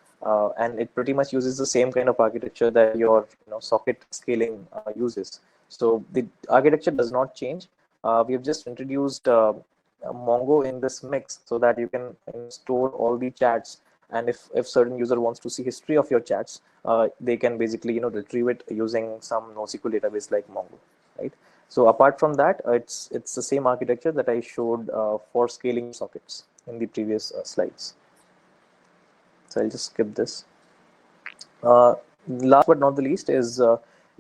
and it pretty much uses the same kind of architecture that your socket scaling uses. So the architecture does not change. We have just introduced Mongo in this mix so that you can store all the chats, and if certain user wants to see history of your chats, they can basically retrieve it using some NoSQL database like Mongo, right? So apart from that, it's the same architecture that I showed for scaling sockets in the previous slides. So I'll just skip this. Last but not the least is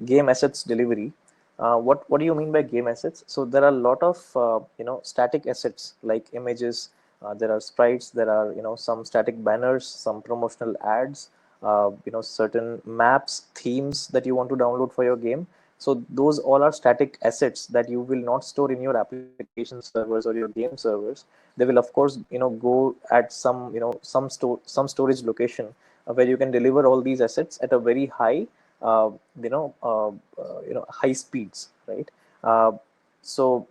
game assets delivery. What do you mean by game assets? So there are a lot of static assets like images. There are sprites. There are some static banners, some promotional ads. Certain maps, themes that you want to download for your game. So those all are static assets that you will not store in your application servers or your game servers. They will of course go at some some storage location where you can deliver all these assets at a very high high speeds, right? uh, so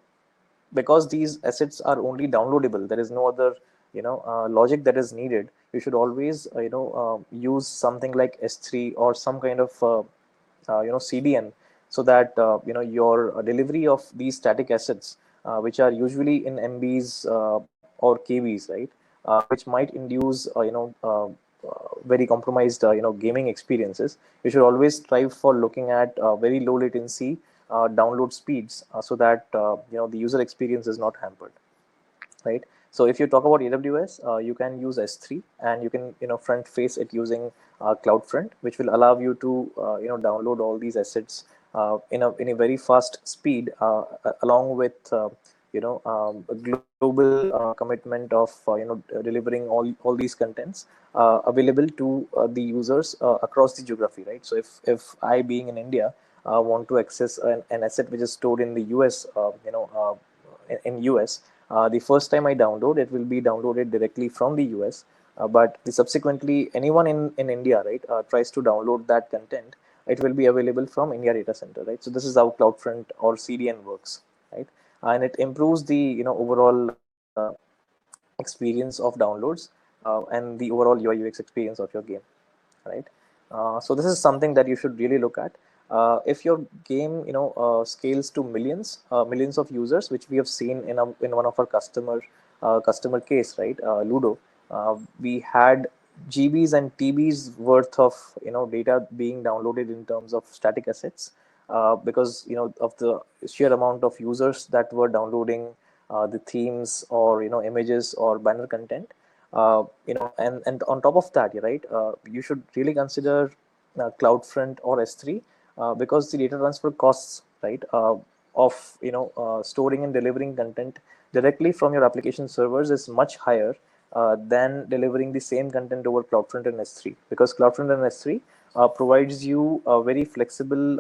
because these assets are only downloadable, there is no other logic that is needed. You should always use something like S3 or some kind of CDN, so that your delivery of these static assets, which are usually in MBs or KBs, right, which might induce very compromised gaming experiences. You should always strive for looking at very low latency download speeds, so that the user experience is not hampered, right? So if you talk about AWS, you can use S3, and you can front face it using CloudFront, which will allow you to download all these assets in a very fast speed, along with a global commitment of delivering all these contents available to the users across the geography, right? So if I, being in India, want to access an asset which is stored in the US, in US, the first time I download, it will be downloaded directly from the US. But subsequently, anyone in India, right, tries to download that content, it will be available from India data center, right? So this is how CloudFront or CDN works, right? And it improves the overall experience of downloads, and the overall UI UX experience of your game, right? So this is something that you should really look at. If your game scales to millions of users, which we have seen in one of our customer case, right, Ludo, we had GBs and TBs worth of data being downloaded in terms of static assets, because of the sheer amount of users that were downloading the themes or images or banner content. And on top of that, right, you should really consider CloudFront or S3, because the data transfer costs, right, of storing and delivering content directly from your application servers is much higher than delivering the same content over CloudFront and S3, because CloudFront and S3 provides you very flexible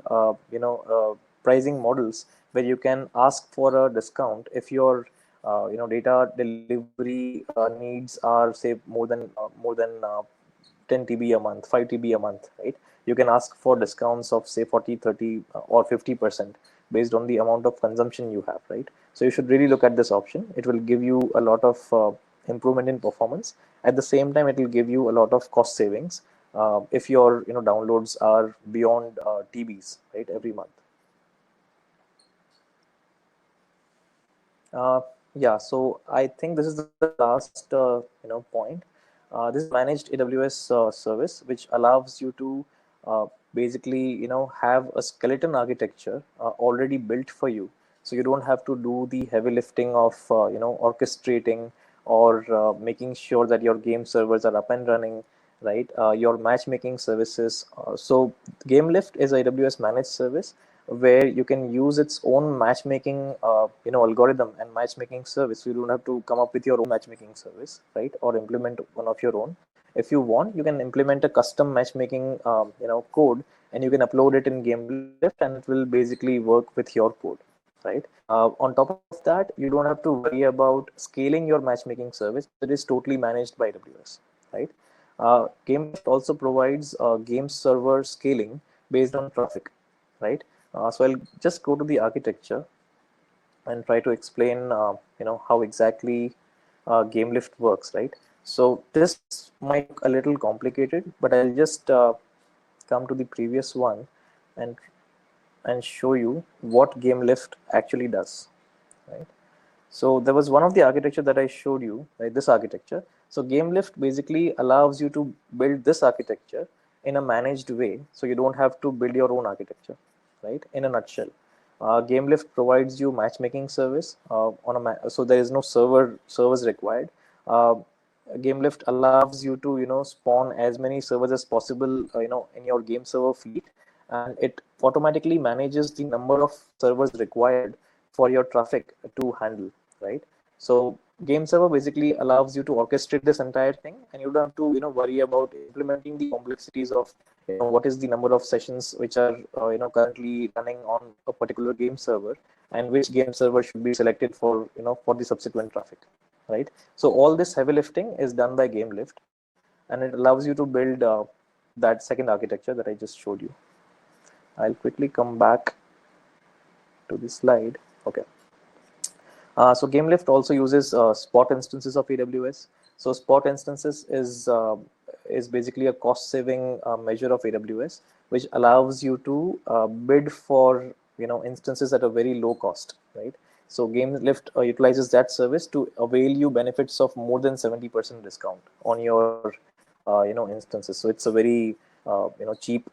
pricing models, where you can ask for a discount if your data delivery needs are, say, more than 10 TB a month, 5 TB a month, right? You can ask for discounts of, say, 40, 30, or 50% based on the amount of consumption you have, right? So you should really look at this option. It will give you a lot of improvement in performance. At the same time, it will give you a lot of cost savings if your downloads are beyond TBs, right, every month. Uh, yeah, so I think this is the last point. This is a managed AWS service, which allows you to basically have a skeleton architecture already built for you, so you don't have to do the heavy lifting of orchestrating or making sure that your game servers are up and running, right? Your matchmaking services. So GameLift is a AWS managed service where you can use its own matchmaking algorithm and matchmaking service. You don't have to come up with your own matchmaking service, right, or implement one of your own. If you want, you can implement a custom matchmaking code, and you can upload it in GameLift, and it will basically work with your code, right? On top of that, you don't have to worry about scaling your matchmaking service, because it is totally managed by AWS, right? GameLift also provides game server scaling based on traffic, right? So I'll just go to the architecture and try to explain how exactly GameLift works, right? So this might look a little complicated, but I'll just come to the previous one and show you what GameLift actually does, right? So there was one of the architecture that I showed you, right? This architecture. So GameLift basically allows you to build this architecture in a managed way, so you don't have to build your own architecture, right? In a nutshell, GameLift provides you matchmaking service so there is no servers required. Uh, GameLift allows you to spawn as many servers as possible in your game server fleet, and it automatically manages the number of servers required for your traffic to handle, right? So game server basically allows you to orchestrate this entire thing, and you don't have to worry about implementing the complexities of what is the number of sessions which are currently running on a particular game server, and which game server should be selected for for the subsequent traffic, right? So all this heavy lifting is done by GameLift, and it allows you to build that second architecture that I just showed you. I'll quickly come back to the slide. Okay. So GameLift also uses spot instances of AWS. So spot instances is basically a cost-saving measure of AWS, which allows you to bid for instances at a very low cost, right? So GameLift utilizes that service to avail you benefits of more than 70% discount on your instances. So it's a very cheap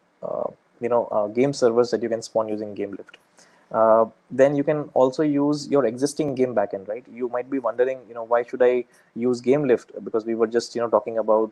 game servers that you can spawn using GameLift. Then you can also use your existing game backend, right? You might be wondering, why should I use GameLift? Because we were just talking about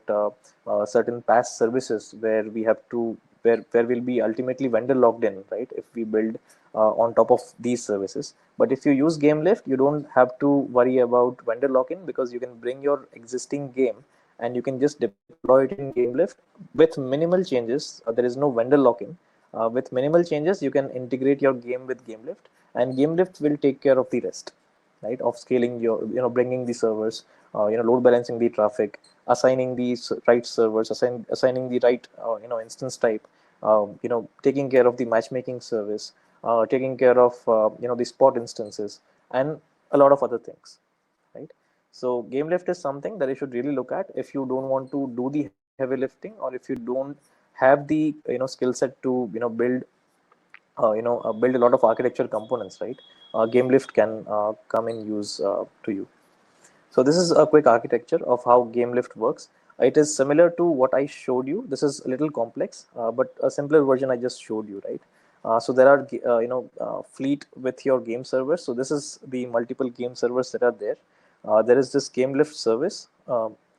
certain past services where we have to where we'll be ultimately vendor locked in, right? If we build on top of these services. But if you use GameLift, you don't have to worry about vendor lock-in, because you can bring your existing game and you can just deploy it in GameLift with minimal changes. There is no vendor lock-in. With minimal changes, you can integrate your game with GameLift, and GameLift will take care of the rest, right? Of scaling your, bringing the servers, load balancing the traffic, assigning the right servers, assigning the right, instance type, taking care of the matchmaking service, taking care of, the spot instances, and a lot of other things, right? So GameLift is something that you should really look at if you don't want to do the heavy lifting, or if you don't have the skill set to build a lot of architecture components, right? GameLift can come in use to you. So this is a quick architecture of how GameLift works. It is similar to what I showed you. This is a little complex, but a simpler version I just showed you, right? So there are fleet with your game servers. So this is the multiple game servers that are there. There is this GameLift service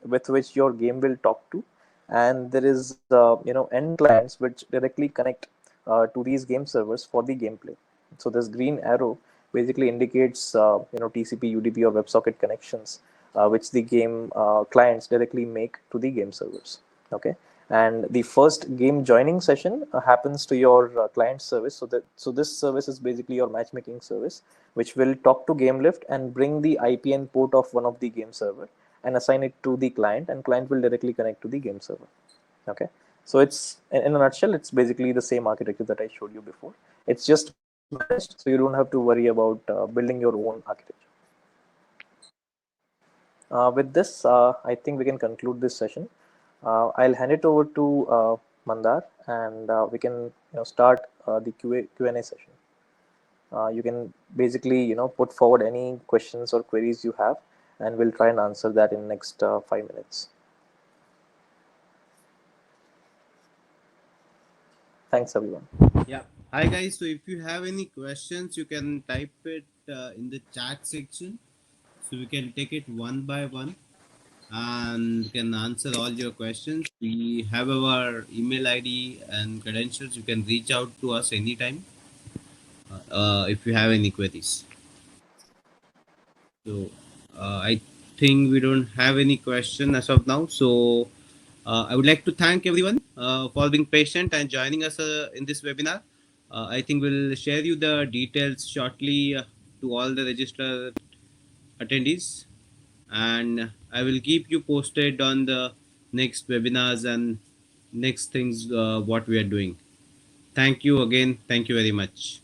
with which your game will talk to, and there is end clients which directly connect to these game servers for the gameplay. So this green arrow basically indicates TCP, UDP, or WebSocket connections, which the game clients directly make to the game servers. Okay, and the first game joining session happens to your client service. So this service is basically your matchmaking service, which will talk to GameLift and bring the IPN port of one of the game server and assign it to the client, and client will directly connect to the game server. Okay, so it's in a nutshell, it's basically the same architecture that I showed you before. It's just managed, so you don't have to worry about building your own architecture. With this, I think we can conclude this session. I'll hand it over to Mandar, and we can start the Q&A session. You can basically put forward any questions or queries you have, and we'll try and answer that in next 5 minutes. Thanks, everyone.
Yeah. Hi guys. So if you have any questions, you can type it in the chat section. So we can take it one by one and can answer all your questions. We have our email ID and credentials. You can reach out to us anytime if you have any queries. So I think we don't have any question as of now. So I would like to thank everyone for being patient and joining us in this webinar. I think we'll share you the details shortly to all the registered attendees, and I will keep you posted on the next webinars and next things what we are doing. Thank you again. Thank you very much.